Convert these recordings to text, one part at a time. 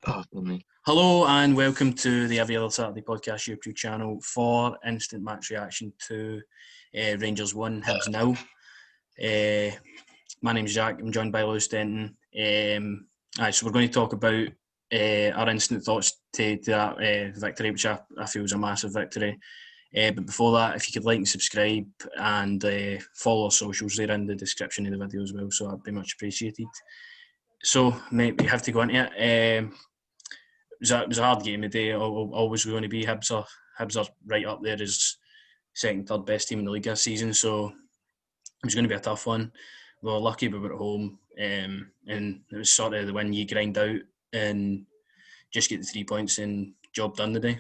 Oh, me. Hello and welcome to the Every Other Saturday podcast YouTube channel for instant match reaction to Rangers 1, Hibs 0. My name's Jack, I'm joined by Lewis Denton. So we're going to talk about our instant thoughts to that victory, which I feel was a massive victory. But before that, if you could like and subscribe and follow our socials, they're in the description of the video as well, so that'd be much appreciated. So, mate, we have to go into it. It was a hard game today. Always going to be Hibs are right up there as second, third best team in the league this season. So it was going to be a tough one. We were lucky we were at home, and it was sort of the win you grind out and just get the 3 points and job done today.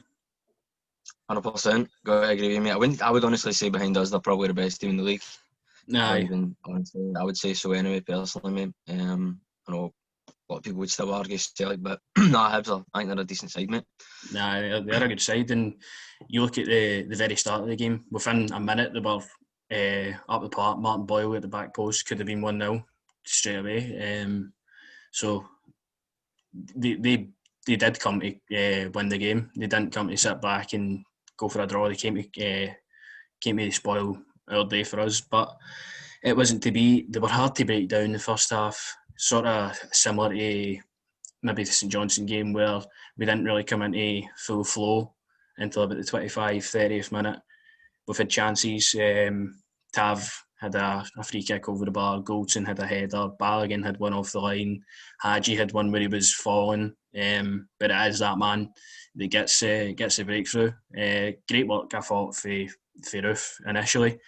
100%. Got to agree with me. I would honestly say behind us they're probably the best team in the league. Aye. Honestly, I would say so anyway, personally, mate. I know a lot of people would still argue Celtic, but Hibs I think they're a decent side, mate. They're a good side, and you look at the very start of the game. Within a minute, they were up the park. Martin Boyle at the back post could have been 1-0 straight away. So they did come to win the game. They didn't come to sit back and go for a draw. They came to spoil our day for us, but it wasn't to be. They were hard to break down the first half. Sort of similar to maybe the St Johnstone game where we didn't really come into full flow until about the 25-30th minute. We've had chances. Tav had a free kick over the bar. Goldson had a header. Balogun had one off the line. Hagi had one where he was falling. But it is that man that gets the breakthrough. Great work, I thought, for Roof initially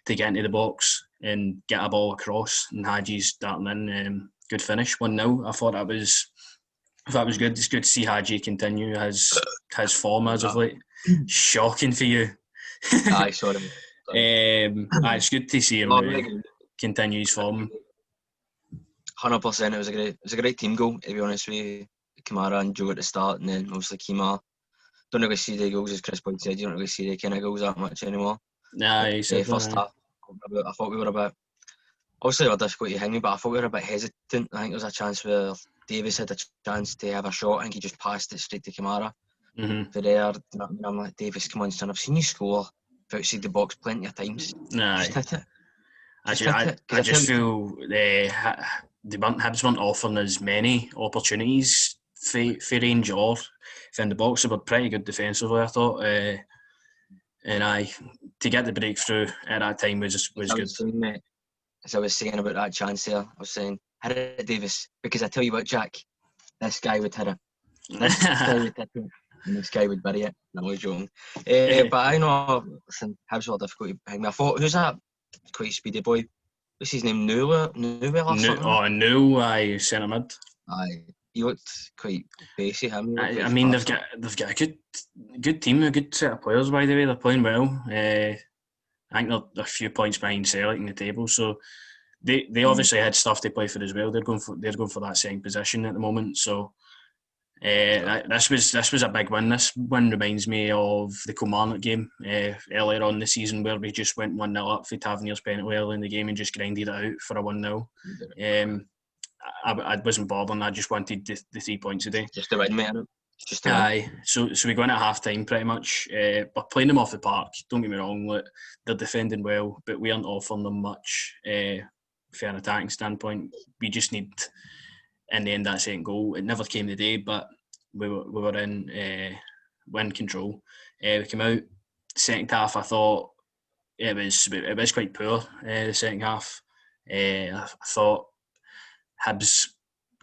to get into the box and get a ball across. And Hagi's starting in. Good finish, 1-0. I thought that was good. It's good to see Hagi continue his form as of late. Shocking for you. Aye, sorry. It's good to see him continue his form. 100%. It was a great team goal, to be honest with you. Kamara and Joe at the start, and then obviously Kima. Don't really see the goals, as Chris Boyd said. You don't really see the kind of goals that much anymore. First half, I thought we were a bit. Obviously, they were difficult to hang me, but I thought we were a bit hesitant. I think there was a chance where Davis had a chance to have a shot. I think he just passed it straight to Kamara. For there, I'm like, Davis, come on, son, I've seen you score outside the box plenty of times. Just hit it. I just feel Hibs weren't offering as many opportunities for range or in the box. They were pretty good defensively, I thought. And to get the breakthrough at that time was good. As I was saying about that chance there, I was saying, hit it, Davis, because I tell you what, Jack, this guy would hit it. This guy would hit it, and this guy would bury it. No, I was joking. But I know, listen, Hibs were difficult to hang me. I thought, who's that? Quite speedy boy. What's his name? Newell or something? Newell, aye, centre mid. Aye, he looked quite pacey. I mean, they've got a good team, a good set of players. By the way, they're playing well. I think they're a few points behind Celtic in the table, so they obviously had stuff to play for as well. They're going for that second position at the moment. So this was a big win. This win reminds me of the Kilmarnock game earlier on in the season where we just went 1-0 up for Tavernier's penalty early in the game and just grinded it out for a 1-0. I wasn't bothering. I just wanted the 3 points today. Just to win, mate. Aye, so we go in at half time pretty much. We're playing them off the park, don't get me wrong, look, they're defending well, but we aren't offering them much for an attacking standpoint. We just need, in the end, that second goal. It never came today, but we were in win control. We came out, second half, I thought it was quite poor, the second half. I thought Hibs'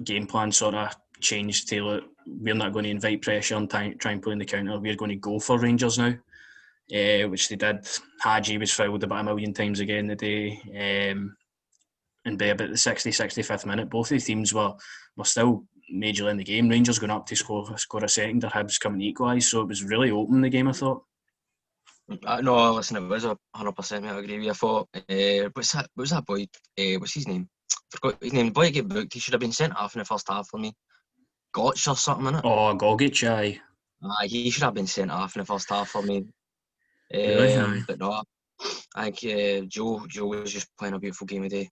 game plan sort of changed to, look, we're not going to invite pressure and try and play in the counter. We're going to go for Rangers now, which they did. Hagi was fouled about a million times again today. And by about the 65th minute, both of the teams were still majorly in the game. Rangers going up to score a second, or Hibs coming to equalise. So it was really open, the game, I thought. No, listen, it was 100%, mate. I agree with you. I thought, what was that boy? What's his name? Forgot his name. The boy get booked. He should have been sent off in the first half for me. Gotch or something, innit? Oh, Gogic, aye. He should have been sent off in the first half for me. Really? But no, I think Joe was just playing a beautiful game today.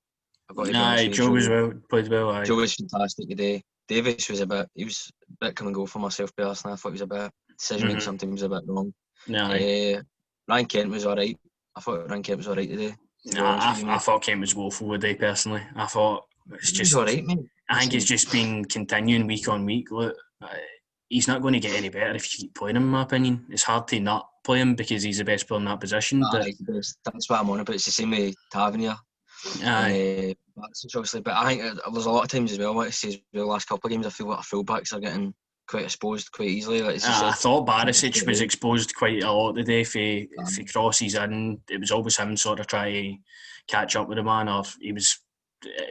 Joe was played well. Aye. Joe was fantastic today. Davis was a bit come and go for myself personally. I thought he was a bit decision making sometimes a bit wrong. Ryan Kent was alright. I thought Ryan Kent was alright today. I thought Kent was woeful today personally. I thought it's just alright, mate. I think it's just been continuing week on week. Look, he's not going to get any better if you keep playing him. In my opinion, it's hard to not play him because he's the best player in that position. But that's what I'm on about. It's the same with Tavernier. Obviously, but I think there's a lot of times as well. I want to say the last couple of games, I feel like our fullbacks are getting quite exposed quite easily. Like I thought Barisic was exposed quite a lot today. If he crosses in, it was always him sort of trying to catch up with the man, or he was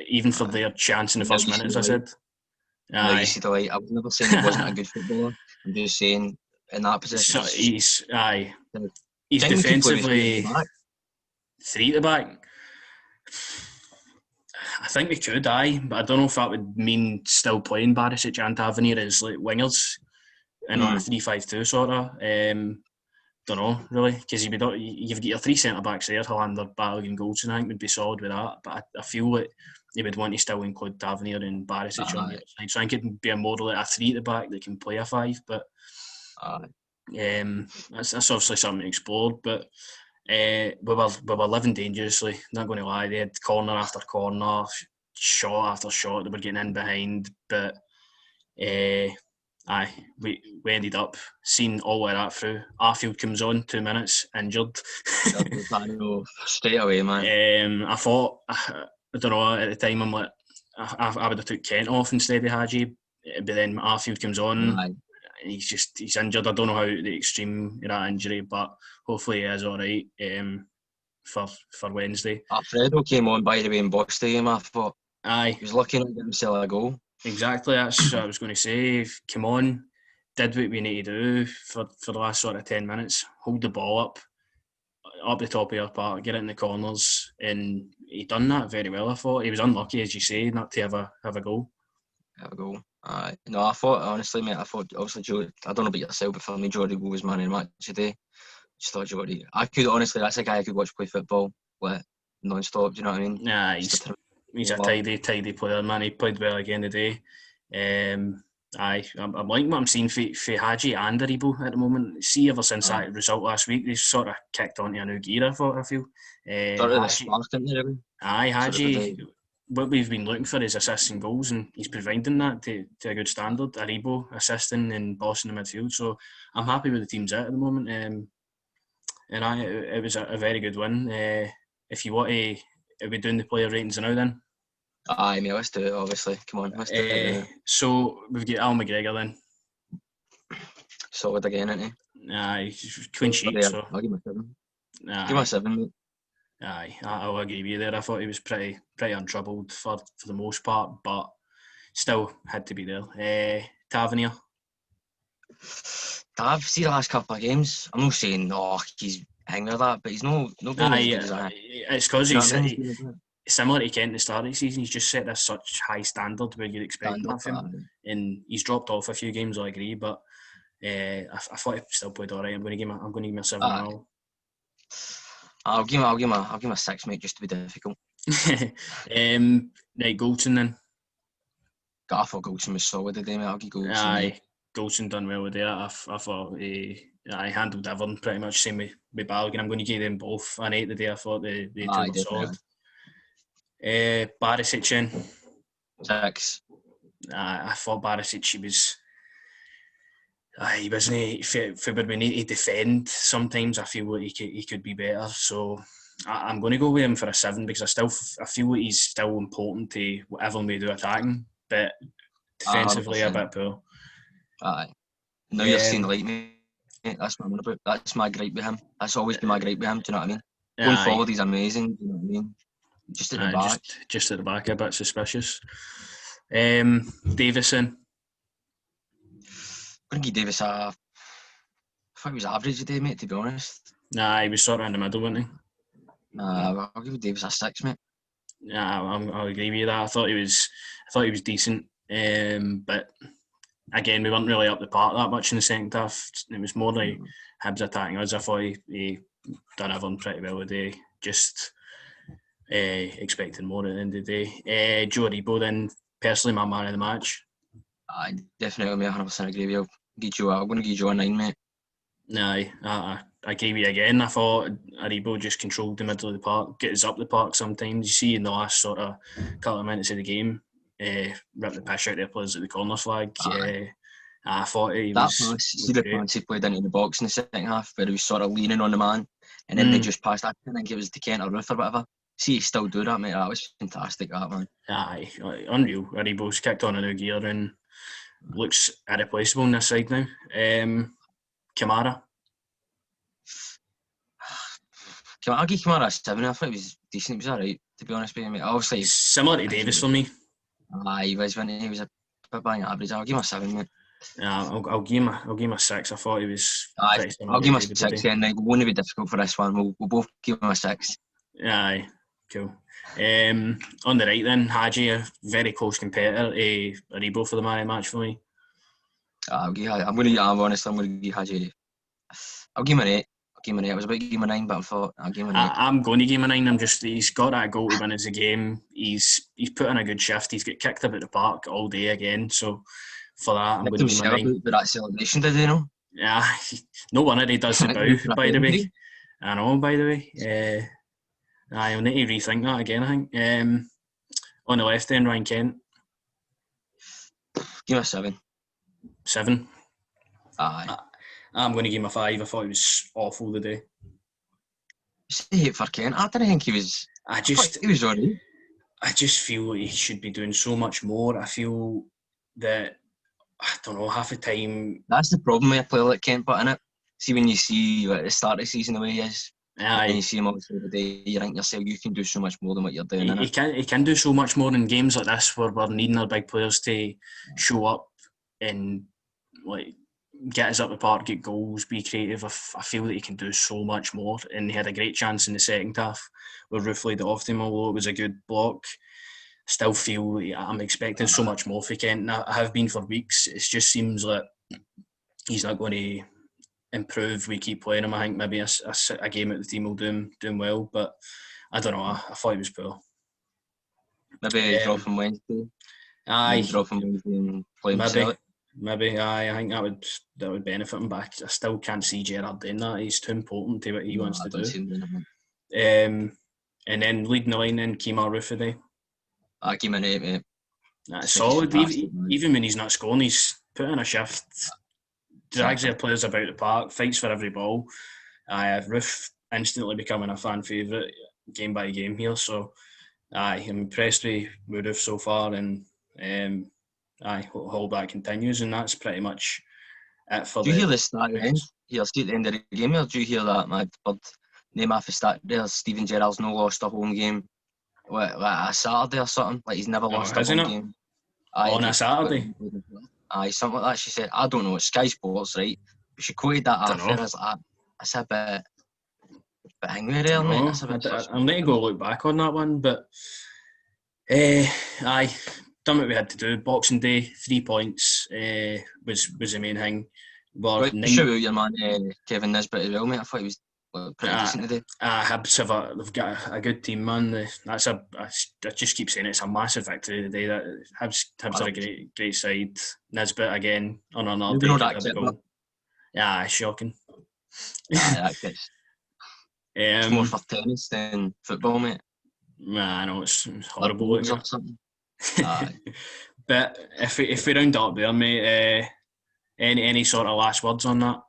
even for their chance in the first minute, as I said. Now you see the light. I was never saying he wasn't a good footballer. I'm just saying in that position. So he's defensively 3 at the back. I think we could, but I don't know if that would mean still playing Barisic and Tavernier as like wingers in a 3-5-2 sort of. Don't know really, because you've got your 3 centre backs there. Hollander, Balogun, and Goldson. I think would be solid with that, but I feel like you would want to still include Tavernier and Barisic on the outside. So I think it'd be more like a 3 at the back that can play a 5. But that's obviously something to explore. But we were living dangerously. Not going to lie, they had corner after corner, shot after shot that were getting in behind. But we ended up seeing all of that through. Arfield comes on 2 minutes injured. Straight away, man. I thought, I don't know, at the time I'm like, I would have took Kent off instead of Hagi, but then Arfield comes on. He's injured. I don't know how the extreme of that injury, but hopefully he is alright for Wednesday. Alfredo came on, by the way, in box to him. I thought he was lucky not to get himself a goal. Exactly, that's what I was going to say. Come on, did what we need to do for the last sort of 10 minutes. Hold the ball up the top of your park, get it in the corners, and he done that very well. I thought he was unlucky, as you say, not to have a goal. No, I thought honestly, mate. I thought obviously Joe. I don't know about yourself, but for me, Jordy was man in the match today. Just thought Jordy. I could honestly, that's a guy I could watch play football like non-stop. Do you know what I mean? Nah, he's a tidy player, man. He played well again today. I'm liking what I'm seeing for Hagi and Aribo at the moment. See, ever since that result last week, they've sort of kicked onto a new gear. I feel. Hagi. What we've been looking for is assists and goals, and he's providing that to a good standard. Aribo assisting and bossing the midfield, so I'm happy with the team's at the moment. It was a very good win. If you want to, are we doing the player ratings now then? Mate, let's do it, obviously. Come on, let's do it. So we've got Al McGregor then. Solid again, isn't he? Clean sheet. So I'll give him a 7. Give him a 7, mate. I'll agree with you there. I thought he was pretty untroubled for the most part, but still had to be there. Tavernier. See the last couple of games. I'm not saying he's hanging with that, but he's no good as that. It's because he's similar to Kent at the start of the season. He's just set this such high standard where you'd expect that from him, and he's dropped off a few games. I agree, but I thought he still played alright. I'm going to give him a 7 now. I'll give him a 6, mate, just to be difficult. Right, Goldson then. I thought Goldson was solid today, mate. I'll give Goldson. Goldson done well with that. I thought he handled everything pretty much same with Balogun. I'm going to give them both an 8 today. I thought they two were solid. Barisic in 6. I thought Barisic he wasn't for where we need to defend. Sometimes I feel like he could be better. So I'm going to go with him for a 7 because I feel like he's still important to whatever we do attacking, but defensively 100%. A bit poor. Now you're saying like me. That's what I'm on about. That's my gripe with him. That's always been my gripe with him. Do you know what I mean? Going forward, he's amazing. Do you know what I mean? Just at the back. Just at the back, a bit suspicious. Davison. I'm going to give Davis I thought he was average today, mate, to be honest. He was sort of in the middle, wasn't he? I'll give Davis a 6, mate. I'll agree with you that. I thought he was decent, but again, we weren't really up the park that much in the second half. It was more like Hibs attacking us. I thought he done everything pretty well today. Just expecting more at the end of the day. Joe Aribo then, personally my man of the match. I definitely, mate, 100% agree with you. I'm going to give you a 9, mate. Aye, I agree with you again. I thought Aribo just controlled the middle of the park, get us up the park sometimes. You see in the last sort of couple of minutes of the game, rip the piss out their players at the corner flag. I thought he was The great. pass he played into the box in the second half, where he was sort of leaning on the man, and then they just passed. I think it was to Kent or Ruth or whatever. See, he still do that, mate. That was fantastic, that, man. Aye, unreal. Aribo's kicked on a new gear and looks irreplaceable on this side now. Kamara. I'll give Kamara a 7. I thought he was decent. He was alright, to be honest with you, mate. Obviously, similar to Davis for me. He was a bit bang average. I'll give him a 7, mate. Yeah, I'll give him a 6. I thought he was. I'll give him a 6 then. It won't be difficult for this one. We'll both give him a 6. Aye, cool. On the right then, Hagi, a very close competitor. Aribo for the man of the match for me. I'm going to give Hagi. I'll give him an 8. I was about to give him a 9, but I thought I'll give him an 8. I'm going to give him a 9. He's got that goal to win us the game. He's put in a good shift. He's got kicked about the park all day again. So for that, I'm going to give him a 9. But that celebration, did you know? Yeah, no wonder he does the bow, by the way. I know, by the way. I'll need to rethink that again, I think. On the left then, Ryan Kent. Give him a 7. 7? Aye. I'm going to give him a 5. I thought he was awful today. Say it for Kent. I didn't think he was. He was alright. I just feel he should be doing so much more. I feel that, I don't know, half the time. That's the problem with a player like Kent, but in it. See, when you see at the start of the season the way he is, and you see him obviously every day, you think yourself, you can do so much more than what you're doing. He can do so much more in games like this where we're needing our big players to show up and like get us up the park, get goals, be creative. I feel that he can do so much more, and he had a great chance in the second half where Ruth laid it off to him, although it was a good block. Still feel I'm expecting so much more for Kent, and I have been for weeks. It just seems like he's not going to improve. We keep playing him. I think maybe a game at the team will do him well, but I don't know. I thought he was poor. Maybe drop him Wednesday. Aye, drop him Wednesday and play him. Maybe. Aye, I think that would benefit him back. I still can't see Gerrard doing that. He's too important to what he wants to do. And then leading the line in Kemar Rufidi. I give him an 8, mate. That's solid. Even when he's not scoring, he's put in a shift. Drags their players about the park, fights for every ball. Ruth instantly becoming a fan favourite game by game here. So I'm impressed with Ruth so far, and hope that continues, and that's pretty much it for. Do you hear the stat end? Here, at the end of the game, or do you hear that mad bird name off the stat there? Steven Gerrard's no lost a home game. Like a Saturday or something. Like he's never lost a home game. On a Saturday? Aye, something like that. She said, I don't know, it's Sky Sports, right? But she quoted that after, and I was like, that's a bit angry there, mate. I'm going to go look back on that one, but aye, done what we had to do. Boxing Day, 3 points was the main thing. Shout out your man, Kevin Nisbet as well, mate. I thought he was pretty decent today. Hibs they've got a good team, man. I just keep saying it's a massive victory today. That Hibs are a great side. Nisbet again on another day. Yeah, shocking. It's more for tennis than football, mate. Nah, I know it's horrible. Or something. But if we round up there, mate, any sort of last words on that?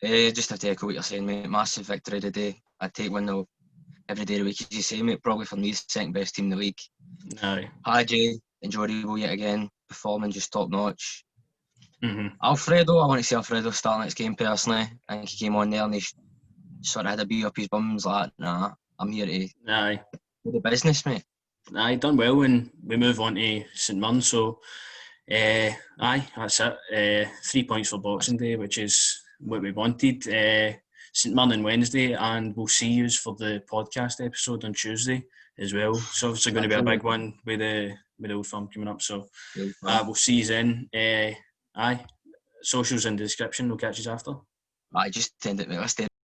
Just to echo what you're saying, mate. Massive victory today. I'd take one though every day of the week, as you say, mate. Probably for me, the second best team in the league. Aye. Hagi and Jorebo yet again, performing just top notch. Mm-hmm. Alfredo, I want to see Alfredo start next game personally. I think he came on there and he sort of had a bee up his bum. Like, nah, I'm here to do the business, mate. Aye, done well, and we move on to St Mirren. So, that's it. 3 points for Boxing Day, which is what we wanted. St Mirren on Wednesday, and we'll see you for the podcast episode on Tuesday as well. So obviously going to be a big one with the Old Firm coming up. So we'll see you then. Socials in the description. We'll catch you after. Just send it, mate. Let's